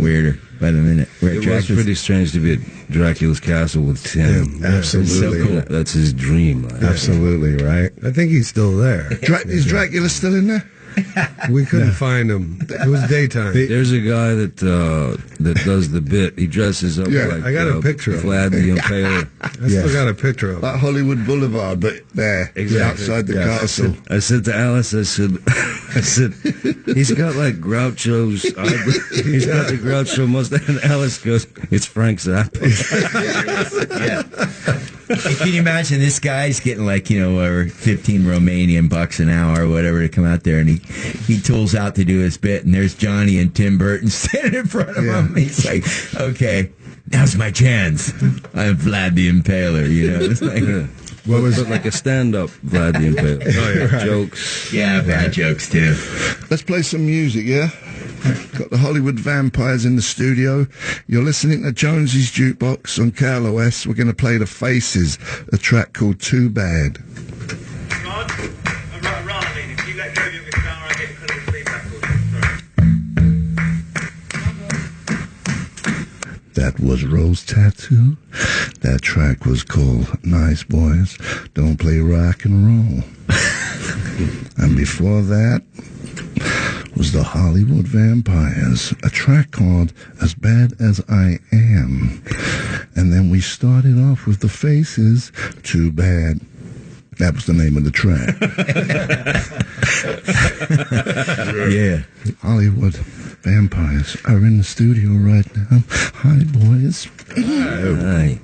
weirder by the minute. It was pretty strange to be at Dracula's castle with Tim. Yeah, absolutely. So cool. That's his dream. Absolutely, right? I think he's still there. Is Dracula still in there? We couldn't find him. It was daytime. There's a guy that does the bit. He dresses up like I got a picture of him. Vlad the Impaler. I still got a picture of him. Like Hollywood Boulevard, but there, outside the castle. I said to Alice, I said, he's got like Groucho's, he's got the Groucho mustache. And Alice goes, it's Frank Zappa. Can you imagine this guy's getting like, 15 Romanian bucks an hour or whatever to come out there, and he tools out to do his bit, and there's Johnny and Tim Burton standing in front of him. He's like, okay, now's my chance. I'm Vlad the Impaler, It's like, What was it? Like a stand-up Vlad the Impaler. Right. Jokes. Yeah, bad jokes too. Let's play some music, yeah? Got the Hollywood Vampires in the studio. You're listening to Jonesy's Jukebox on KLOS. We're going to play The Faces, a track called Too Bad. If you let go of your guitar, I get kind of feedback. That was Rose Tattoo. That track was called Nice Boys Don't Play Rock and Roll. And before that was the Hollywood Vampires, a track called As Bad As I Am. And then we started off with The Faces, Too Bad. That was the name of the track. Yeah. Hollywood Vampires are in the studio right now. Hi, boys. Hi.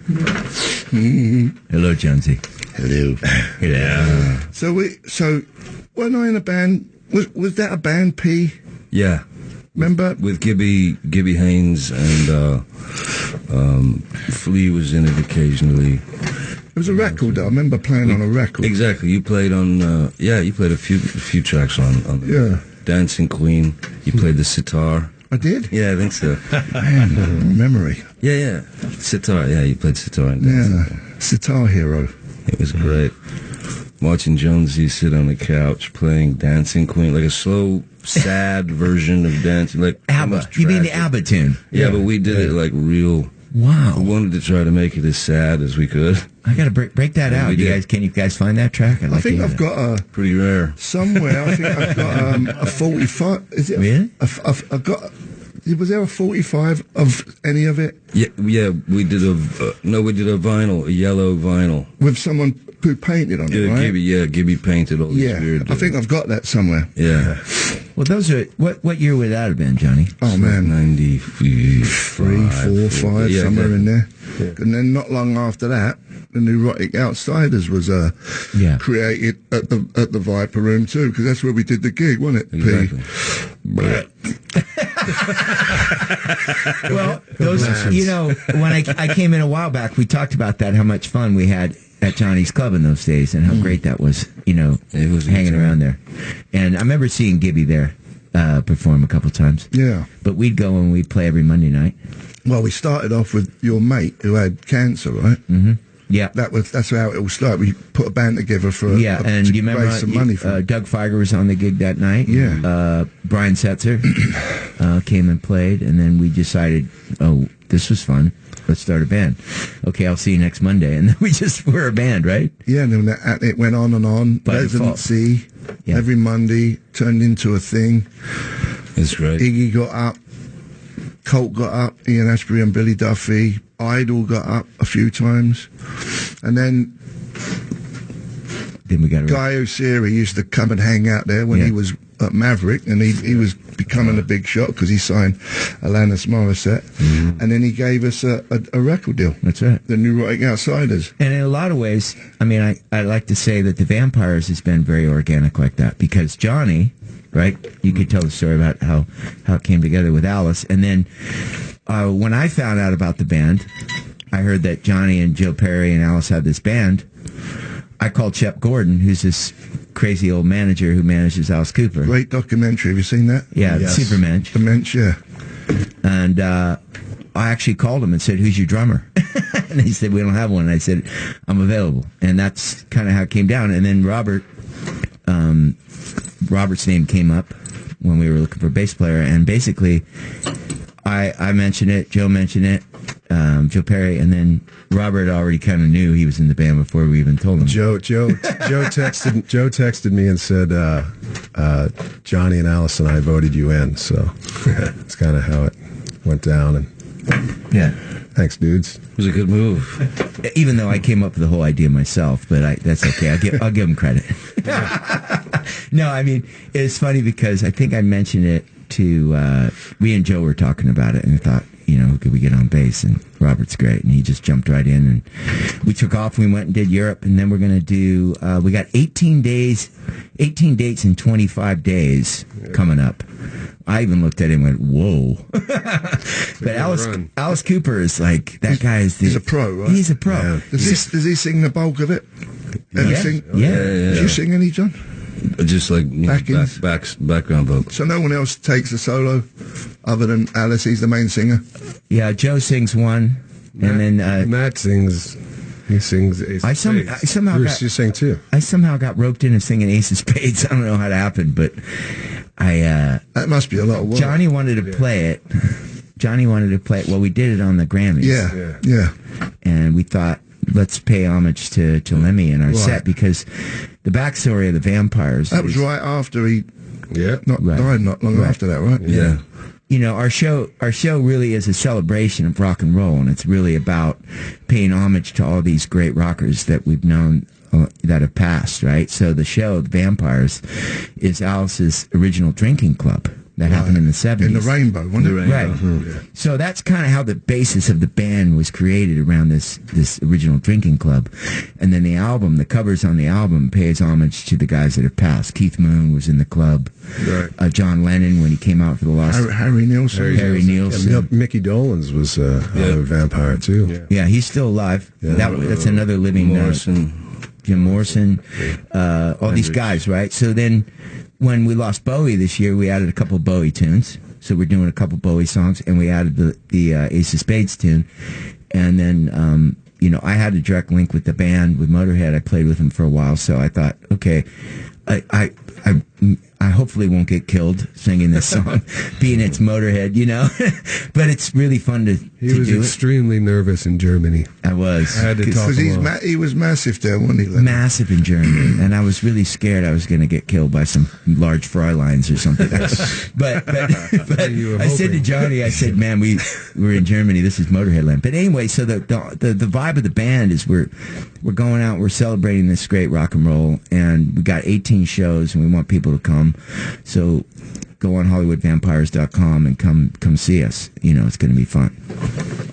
Hello, Jonesy. Hello. Yeah. So when I in a band, was that a band, P? Yeah. Remember? With Gibby Haynes and Flea was in it occasionally. It was a record, though. I remember playing on a record. Exactly. You played on, you played a few tracks on Yeah. Dancing Queen. You played the sitar. I did? Yeah, I think so. Man, memory. Yeah. Sitar. Yeah, you played sitar and Dancing Yeah. Queen. Sitar Hero. It was great. Watching Jonesy sit on the couch playing Dancing Queen, like a slow, sad version of dancing. Like ABBA. almost You mean the tragic. ABBA tune? Yeah, but we did it like real. Wow. We wanted to try to make it as sad as we could. I got to break that out. Can you guys find that track? I think I've got a... Pretty rare. Somewhere, I think I've got a 45... Is it? Really? I've got... Was there a 45 of any of it? Yeah, we did a vinyl, a yellow vinyl. With someone who painted on it, right? Gibby painted all these weird... I think I've got that somewhere. Yeah. Well, those are... What year would that have been, Johnny? Oh, man. 93, 3, 4, 5, somewhere in there. Yeah. And then not long after that, the Neurotic Outsiders was created at the Viper Room too, because that's where we did the gig, wasn't it? Exactly. Well, those, when I came in a while back, we talked about that, how much fun we had at Johnny's Club in those days, and how great that was, it was hanging around there. And I remember seeing Gibby there perform a couple times. Yeah. But we'd go and we'd play every Monday night. Well, we started off with your mate who had cancer, right? Mm-hmm. Yeah. That's how it all started. We put a band together for and you remember raise some money for Doug Feiger was on the gig that night. Yeah. Brian Setzer came and played, and then we decided, this was fun. Let's start a band. Okay, I'll see you next Monday. And then we're a band, right? Yeah, and then it went on and on. By Residency, every Monday, turned into a thing. It's great. Iggy got up. Colt got up, Ian Ashbury and Billy Duffy. Idol got up a few times. And then we got Guy O'Siri used to come and hang out there when he was at Maverick, and he was becoming a big shot because he signed Alanis Morissette. Mm-hmm. And then he gave us a record deal. That's right. The Neurotic Outsiders. And in a lot of ways, I mean, I like to say that the Vampires has been very organic like that, because Johnny... Right? You could tell the story about how it came together with Alice. And then when I found out about the band, I heard that Johnny and Joe Perry and Alice had this band. I called Shep Gordon, who's this crazy old manager who manages Alice Cooper. Great documentary. Have you seen that? Yeah, yes. Supermensch. The Mensch, yeah. And I actually called him and said, "Who's your drummer?" And he said, "We don't have one." And I said, "I'm available." And that's kind of how it came down. And then Robert's name came up when we were looking for a bass player, and basically I mentioned it. Joe mentioned it. Joe Perry, and then Robert already kind of knew he was in the band before we even told him. Joe texted me and said, Johnny and Alice and I voted you in. So that's kind of how it went down. And Yeah. thanks, dudes. It was a good move. Even though I came up with the whole idea myself, but that's okay. I'll give him credit. No, I mean, it's funny because I think I mentioned it to, we and Joe were talking about it, and I thought, who could we get on bass? And Robert's great, and he just jumped right in, and we took off. We went and did Europe, and then we're going to do, we got 18 dates in 25 days coming up. I even looked at him and went, whoa. But Alice Cooper is like, that guy is He's a pro, right? He's a pro. Yeah. Does he sing the bulk of it? Everything? Yeah. Do you sing any, John? Just like background vocals. So no one else takes a solo other than Alice. He's the main singer. Yeah, Joe sings one, and then Matt sings. He sings Ace of Spades. I somehow Bruce, you sing too. I somehow got roped into singing Ace of Spades. I don't know how it happened, but That must be a lot of work. Johnny wanted to play it. Well, we did it on the Grammys. Yeah. And we thought, let's pay homage to Lemmy in our set, because the backstory of the Vampires. That was right after he Yeah. died not long after that, right? Yeah. Our show really is a celebration of rock and roll, and it's really about paying homage to all these great rockers that we've known that have passed, right? So the show, The Vampires, is Alice's original drinking club that happened in the 70s. In the Rainbow, wasn't it? Right. So that's kind of how the basis of the band was created, around this original drinking club. And then the covers on the album pays homage to the guys that have passed. Keith Moon was in the club. Right. John Lennon, when he came out for the Lost. Harry Nilsson. Harry Nilsson. And Mickey Dolenz was a vampire too. Yeah, he's still alive. Yeah. That's another living Morrison. Jim Morrison, all these guys, right? So then, when we lost Bowie this year, we added a couple of Bowie tunes. So we're doing a couple of Bowie songs, and we added the Ace of Spades tune. And then, I had a direct link with the band, with Motorhead. I played with them for a while, so I thought, okay, I hopefully won't get killed singing this song, being it's Motorhead, but it's really fun to He was do extremely nervous in Germany. I was. I had to talk Because him up. he was massive there, wasn't he? Lennon? Massive in Germany, and I was really scared I was going to get killed by some large Fräuleins or something. but You were I said to hoping. Johnny, I said, "Man, we're in Germany. This is Motorhead land." But anyway, so the vibe of the band is we're going out, we're celebrating this great rock and roll, and we got 18 shows, and we want people to come. So go on HollywoodVampires.com and come see us. It's going to be fun.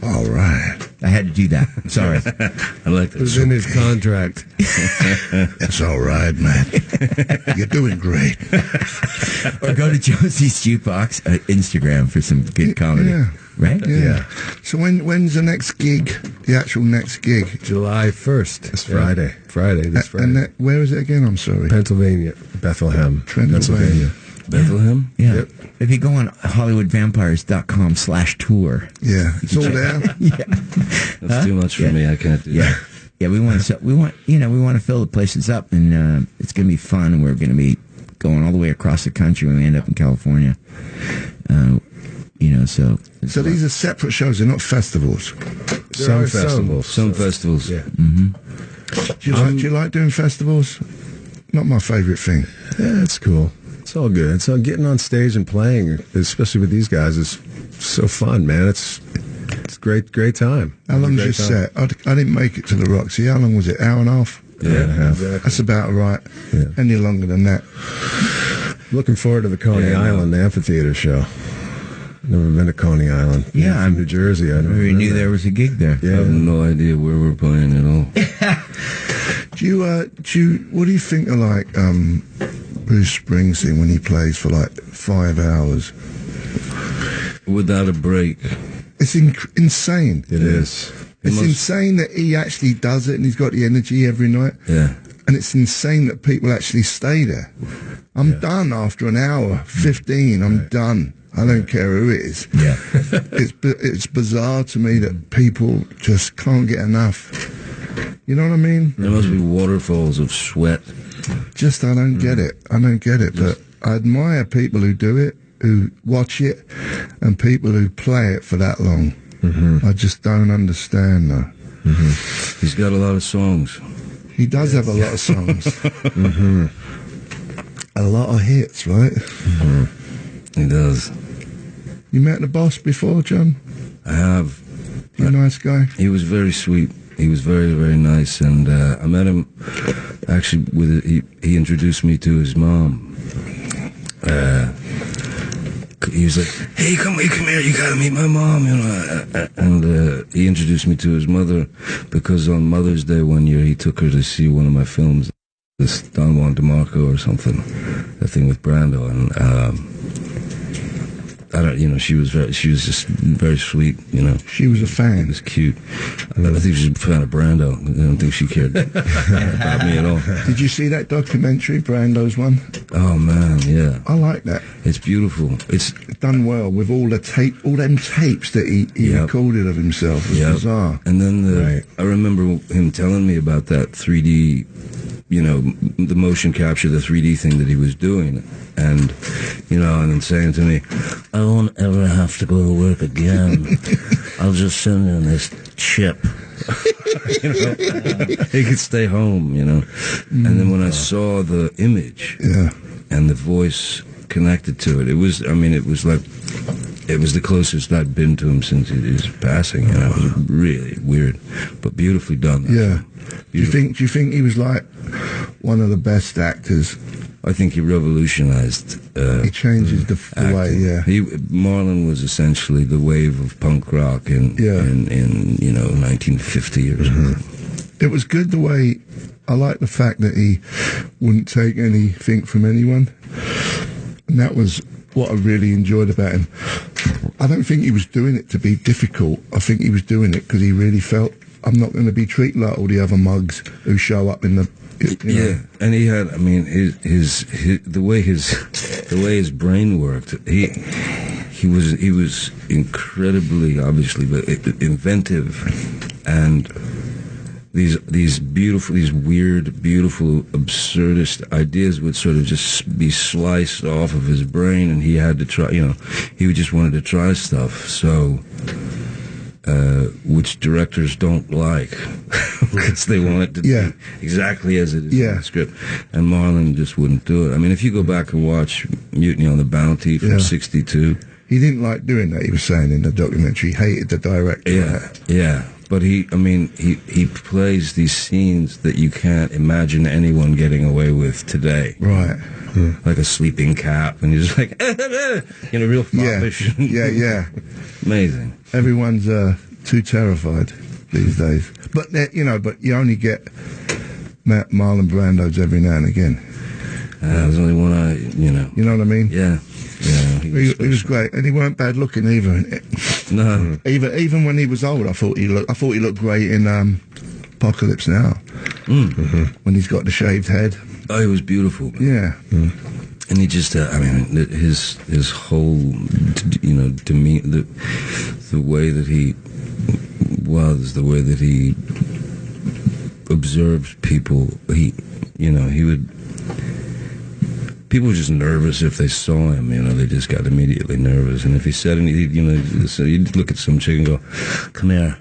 All right. I had to do that. Sorry. I like It was that. in his contract. It's all right, man. You're doing great. Or go to Josie's Jukebox Instagram for some good comedy. Yeah. Right? Yeah. So when's the next gig? The actual next gig? July 1st. It's Friday. This Friday. And where is it again? I'm sorry. Pennsylvania. Bethlehem. Pennsylvania. Bethlehem? Yeah. Yep. If you go on HollywoodVampires.com/tour. Yeah. It's all there. That's too much for me. I can't do that. Yeah, we want to fill the places up, and it's going to be fun. And we're going to be going all the way across the country when we end up in California. So these are separate shows. They're not festivals. Some festivals. Some festivals. Yeah. Do you like doing festivals? Not my favourite thing. Yeah, it's cool. It's all good. It's all getting on stage and playing, especially with these guys, is so fun, man. It's great time. How long's your set? I didn't make it to the Roxy. How long was it? Hour and a half? Yeah, exactly. That's about right. Yeah. Any longer than that. Looking forward to the Coney Island amphitheater show. Never been to Coney Island. Yeah, I'm from New Jersey. I never We been knew there was a gig there. I have no idea where we're playing at all. What do you think of like Bruce Springsteen when he plays for like 5 hours? Without a break. It's insane. It is. It's insane that he actually does it and he's got the energy every night. Yeah. And it's insane that people actually stay there. I'm done after an hour, 15. I'm done. I don't care who it is. Yeah. It's bizarre to me that people just can't get enough. You know what I mean? There must be waterfalls of sweat. I don't get it. I don't get it. But I admire people who do it. who watch it and people who play it for that long. I just don't understand that. He's got a lot of songs. He does have a lot of songs. A lot of hits, right? He does. You met the boss before, John? I have. He's a nice guy. He was very sweet. He was very, very nice, and I met him actually he introduced me to his mom. He was like, "Hey, come here! You gotta meet my mom," you know. And he introduced me to his mother because on Mother's Day one year he took her to see one of my films, this Don Juan DeMarco or something, that thing with Brando, and I don't, you know, she was just very sweet, you know. She was a It fan. was cute. I think she was a fan of Brando. I don't think she cared about me at all. Did you see that documentary, Brando's one? Oh man, yeah, I like that. it's beautiful. It's Done well with all them tapes that he Yep. recorded of himself. It was yeah, bizarre. and then Right. I remember him telling me about that 3D, you know, the motion capture, the 3D thing that he was doing, and you know, and then saying to me, "I won't ever have to go to work again. I'll just send in this chip." You know, he could stay home, you know. And then when I saw the image Yeah. and the voice connected to it, it was like, it was the closest I'd been to him since his passing, you know. It was really weird, but beautifully done. Yeah. Do you Beautiful. think he was like one of the best actors? I think he revolutionized He changes the way, acting. yeah. Marlon was essentially the wave of punk rock in Yeah. in you know 1950 or something. It was good the way, I like the fact that he wouldn't take anything from anyone. And that was what I really enjoyed about him. I don't think he was doing it to be difficult. I think he was doing it because he really felt, I'm not going to be treated like all the other mugs who show up in the, you know. Yeah, and he had, I mean, his the way his brain worked. He was incredibly, obviously, but inventive, and these weird, beautiful, absurdist ideas would sort of just be sliced off of his brain, and he had to try. You know, he just wanted to try stuff. So. Which directors don't like because they want it to Yeah. be exactly as it is in Yeah. the script, and Marlon just wouldn't do it. I mean, if you go back and watch Mutiny on the Bounty from Yeah. '62, He didn't like doing that, he was saying in the documentary. He hated the director. yeah, but he plays these scenes that you can't imagine anyone getting away with today, Right. like a sleeping cap, and he's just like, you know, real Yeah. foppish. Yeah. Amazing. Everyone's too terrified these days. But you only get Marlon Brando's every now and again. There's only one you know. You know what I mean? Yeah. He was great, and he weren't bad looking either. No. Even when he was old, I thought he looked great in Apocalypse Now. When he's got the shaved head. Oh, he was beautiful. Yeah. And he just, I mean, his whole, you know, demeanor, the way that he was, the way that he observed people, he would. People were just nervous if they saw him, you know, they just got immediately nervous. And if he said anything, you know, so you'd look at some chick and go, "Come here."